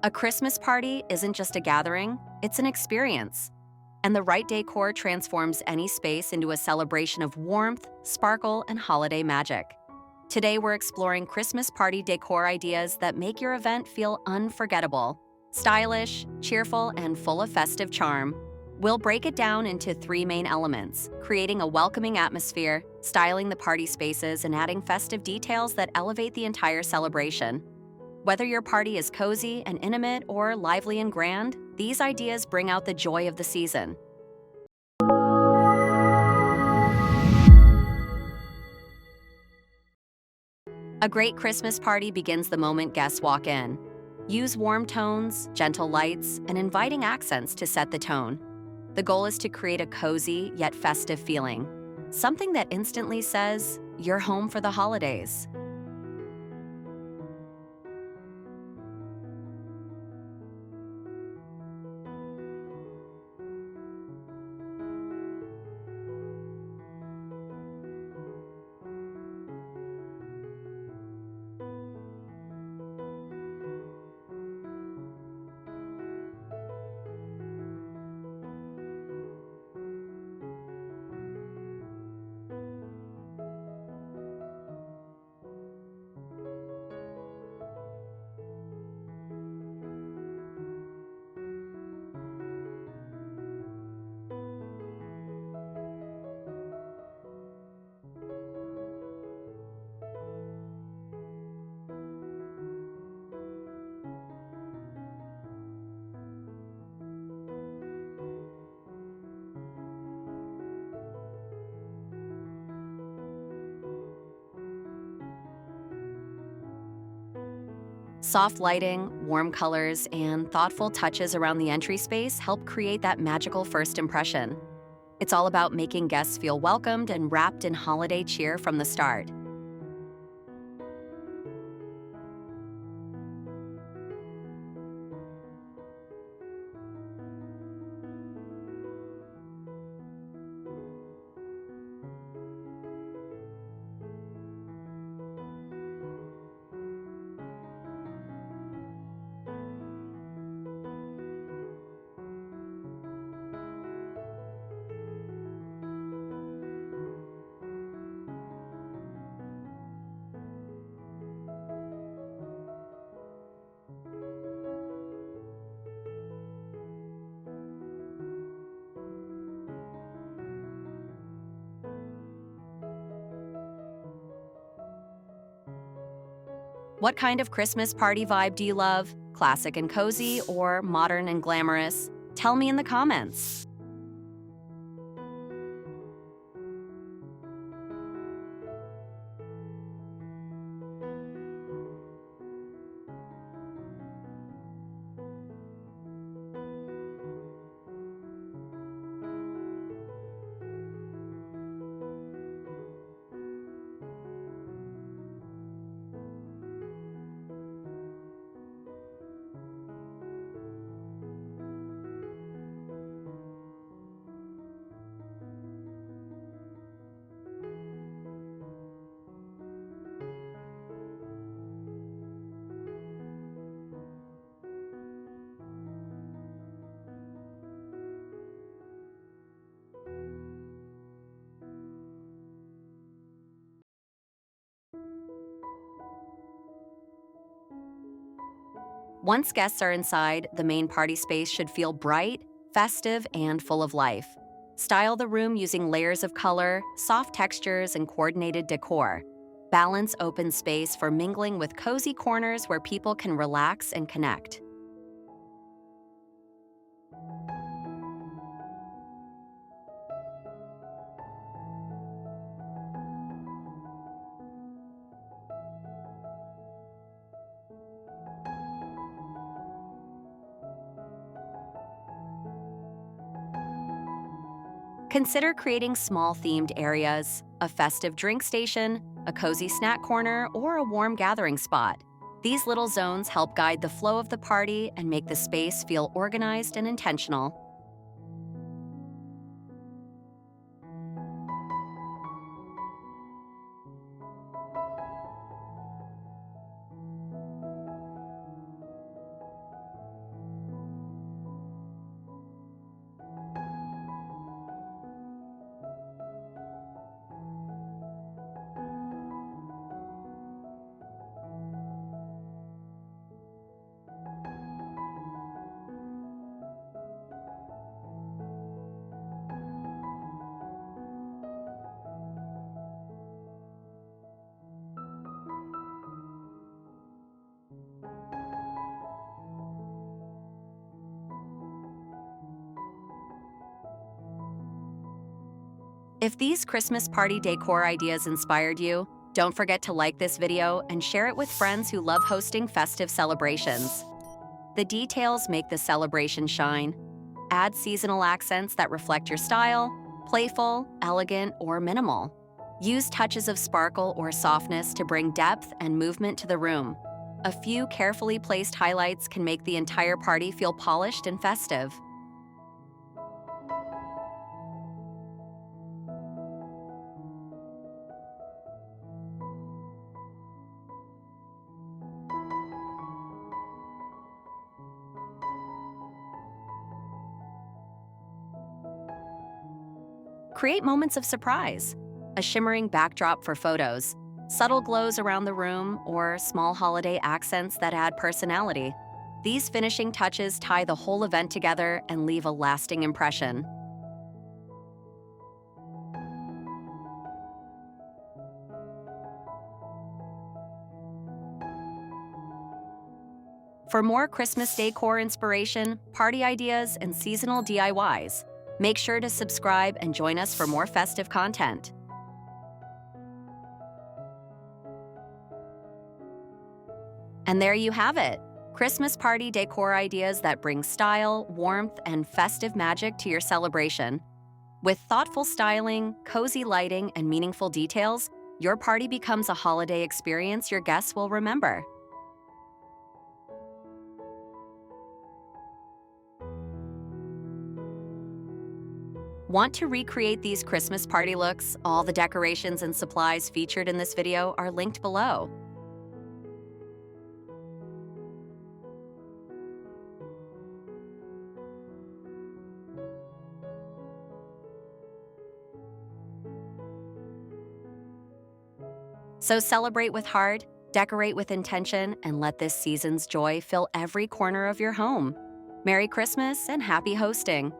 A Christmas party isn't just a gathering, it's an experience. And the right decor transforms any space into a celebration of warmth, sparkle, and holiday magic. Today, we're exploring Christmas party decor ideas that make your event feel unforgettable. Stylish, cheerful, and full of festive charm. We'll break it down into three main elements: creating a welcoming atmosphere, styling the party spaces, and adding festive details that elevate the entire celebration. Whether your party is cozy and intimate or lively and grand, these ideas bring out the joy of the season. A great Christmas party begins the moment guests walk in. Use warm tones, gentle lights, and inviting accents to set the tone. The goal is to create a cozy yet festive feeling, something that instantly says, "You're home for the holidays." Soft lighting, warm colors, and thoughtful touches around the entry space help create that magical first impression. It's all about making guests feel welcomed and wrapped in holiday cheer from the start. What kind of Christmas party vibe do you love? Classic and cozy or modern and glamorous? Tell me in the comments. Once guests are inside, the main party space should feel bright, festive, and full of life. Style the room using layers of color, soft textures, and coordinated decor. Balance open space for mingling with cozy corners where people can relax and connect. Consider creating small themed areas, a festive drink station, a cozy snack corner, or a warm gathering spot. These little zones help guide the flow of the party and make the space feel organized and intentional. If these Christmas party decor ideas inspired you, don't forget to like this video and share it with friends who love hosting festive celebrations. The details make the celebration shine. Add seasonal accents that reflect your style, playful, elegant, or minimal. Use touches of sparkle or softness to bring depth and movement to the room. A few carefully placed highlights can make the entire party feel polished and festive. Create moments of surprise. A shimmering backdrop for photos, subtle glows around the room, or small holiday accents that add personality. These finishing touches tie the whole event together and leave a lasting impression. For more Christmas decor inspiration, party ideas, and seasonal DIYs, make sure to subscribe and join us for more festive content. And there you have it, Christmas party decor ideas that bring style, warmth, and festive magic to your celebration. With thoughtful styling, cozy lighting, and meaningful details, your party becomes a holiday experience your guests will remember. Want to recreate these Christmas party looks? All the decorations and supplies featured in this video are linked below. So celebrate with heart, decorate with intention, and let this season's joy fill every corner of your home. Merry Christmas and happy hosting!